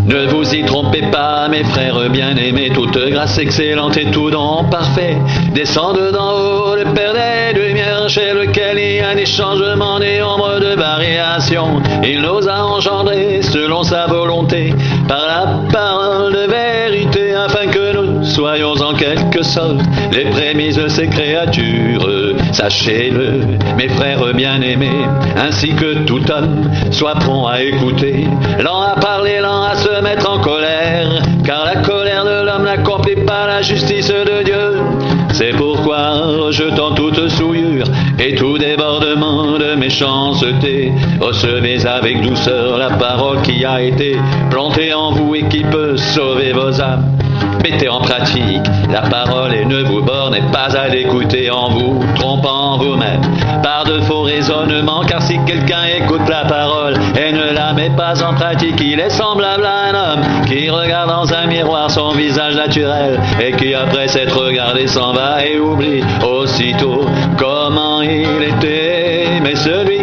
Ne vous y trompez pas, mes frères bien-aimés, toute grâce excellente et tout don parfait descendent d'en haut, le Père des lumières, chez lequel il y a des changements, des ombres de variations. Il nous a engendrés selon sa volonté, par la parole de vérité, afin que nous soyons en quelque sorte les prémices de ces créatures. Sachez-le, mes frères bien-aimés, ainsi que tout homme soit prompt à écouter, lent à parler, lent à se mettre en colère, car la colère de l'homme n'accomplit pas la justice de Dieu. C'est pourquoi, rejetant toute souillure et tout débordement de méchanceté, recevez avec douceur la parole qui a été plantée en vous et qui peut sauver vos âmes. Mettez en pratique la parole et ne vous bornez pas à l'écouter en vous trompant vous-même par de faux raisonnements, car si quelqu'un écoute la parole et ne la met pas en pratique, il est semblable à un homme qui regarde dans un miroir son visage naturel et qui après s'être regardé s'en va et oublie aussitôt comment il était. Mais celui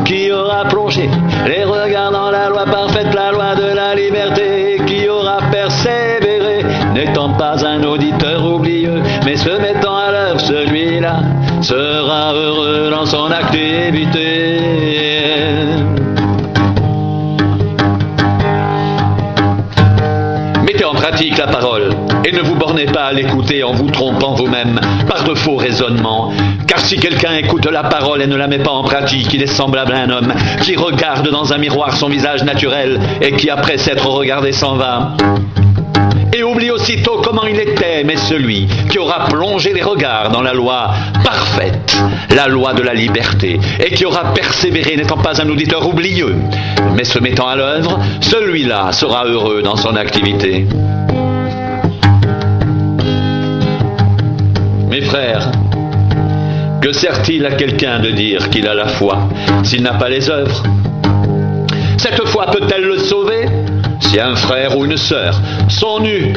qui aura plongé les regards dans la loi parfaite, la loi de la liberté, qui aura persévéré, n'étant pas un auditeur oublieux, mais se mettant à l'œuvre, celui-là sera heureux dans son activité. Mettez en pratique la parole et ne vous bornez pas à l'écouter en vous trompant vous-même par de faux raisonnements. Car si quelqu'un écoute la parole et ne la met pas en pratique, il est semblable à un homme qui regarde dans un miroir son visage naturel et qui après s'être regardé s'en va et oublie aussitôt comment il était. Mais celui qui aura plongé les regards dans la loi parfaite, la loi de la liberté, et qui aura persévéré, n'étant pas un auditeur oublieux, mais se mettant à l'œuvre, celui-là sera heureux dans son activité. Mes frères, que sert-il à quelqu'un de dire qu'il a la foi s'il n'a pas les œuvres? Cette foi peut-elle le sauver? Si un frère ou une sœur sont nus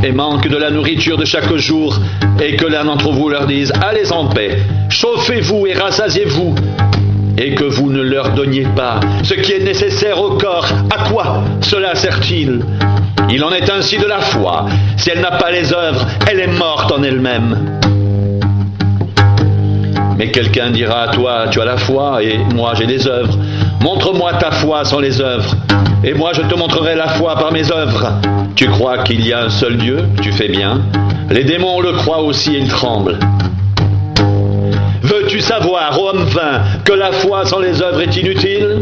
et manquent de la nourriture de chaque jour, et que l'un d'entre vous leur dise « Allez en paix, chauffez-vous et rassasiez-vous », et que vous ne leur donniez pas ce qui est nécessaire au corps, à quoi cela sert-il? Il en est ainsi de la foi. Si elle n'a pas les œuvres, elle est morte en elle-même. Mais quelqu'un dira à toi, tu as la foi et moi j'ai les œuvres. Montre-moi ta foi sans les œuvres, et moi je te montrerai la foi par mes œuvres. Tu crois qu'il y a un seul Dieu? Tu fais bien. Les démons le croient aussi et ils tremblent. Veux-tu savoir, ô homme vain, que la foi sans les œuvres est inutile?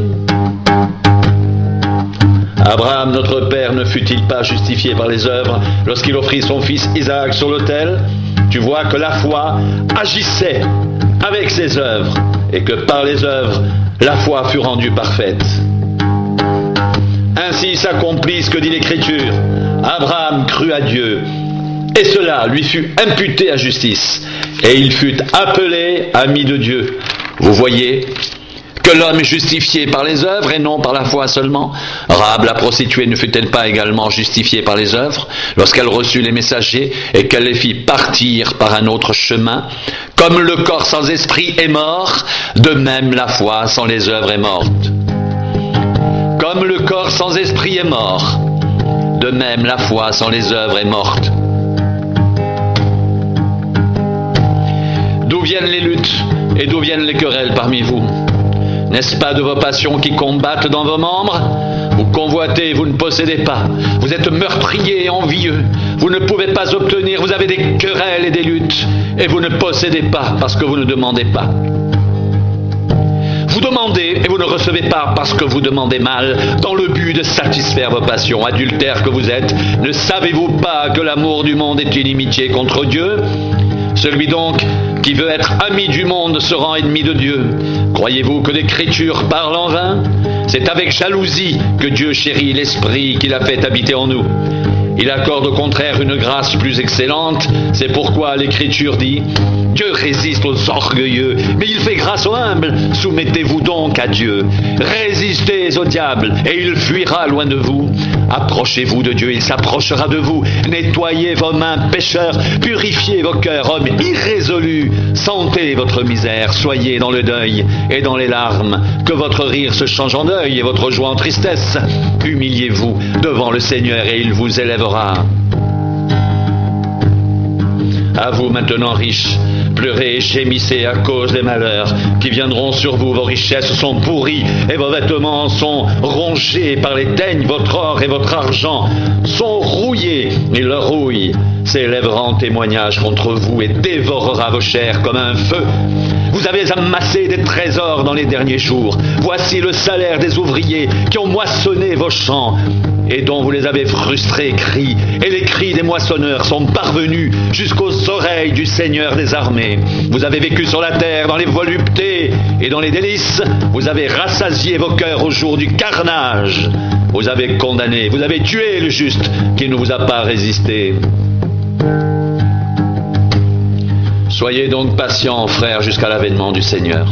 Abraham, notre père, ne fut-il pas justifié par les œuvres lorsqu'il offrit son fils Isaac sur l'autel? Tu vois que la foi agissait avec ses œuvres, et que par les œuvres, la foi fut rendue parfaite. Ainsi s'accomplit ce que dit l'Écriture. Abraham crut à Dieu, et cela lui fut imputé à justice, et il fut appelé ami de Dieu. Vous voyez que l'homme est justifié par les œuvres et non par la foi seulement. Rahab la prostituée ne fut-elle pas également justifiée par les œuvres lorsqu'elle reçut les messagers et qu'elle les fit partir par un autre chemin? Comme le corps sans esprit est mort, de même la foi sans les œuvres est morte. Comme le corps sans esprit est mort, de même la foi sans les œuvres est morte. D'où viennent les luttes et d'où viennent les querelles parmi vous? N'est-ce pas de vos passions qui combattent dans vos membres? Vous convoitez et vous ne possédez pas. Vous êtes meurtriers et envieux. Vous ne pouvez pas obtenir. Vous avez des querelles et des luttes. Et vous ne possédez pas parce que vous ne demandez pas. Vous demandez et vous ne recevez pas parce que vous demandez mal, dans le but de satisfaire vos passions. Adultères que vous êtes, ne savez-vous pas que l'amour du monde est inimitié contre Dieu? Celui donc qui veut être ami du monde se rend ennemi de Dieu. Croyez-vous que l'Écriture parle en vain? C'est avec jalousie que Dieu chérit l'Esprit qu'il a fait habiter en nous. Il accorde au contraire une grâce plus excellente. C'est pourquoi l'Écriture dit « Dieu résiste aux orgueilleux, mais il fait grâce aux humbles. Soumettez-vous donc à Dieu. Résistez au diable, et il fuira loin de vous. Approchez-vous de Dieu, il s'approchera de vous. Nettoyez vos mains, pécheurs, purifiez vos cœurs, hommes irrésolus. Sentez votre misère, soyez dans le deuil et dans les larmes. Que votre rire se change en deuil et votre joie en tristesse. Humiliez-vous devant le Seigneur et il vous élèvera. À vous maintenant riches, pleurez et gémissez à cause des malheurs qui viendront sur vous. Vos richesses sont pourries et vos vêtements sont rongés par les teignes. Votre or et votre argent sont rouillés et leur rouille s'élèvera en témoignage contre vous et dévorera vos chairs comme un feu. Vous avez amassé des trésors dans les derniers jours. Voici le salaire des ouvriers qui ont moissonné vos champs et dont vous les avez frustrés cris. Et les cris des moissonneurs sont parvenus jusqu'aux oreilles du Seigneur des armées. Vous avez vécu sur la terre dans les voluptés et dans les délices. Vous avez rassasié vos cœurs au jour du carnage. Vous avez condamné, vous avez tué le juste qui ne vous a pas résisté. Soyez donc patients, frères, jusqu'à l'avènement du Seigneur.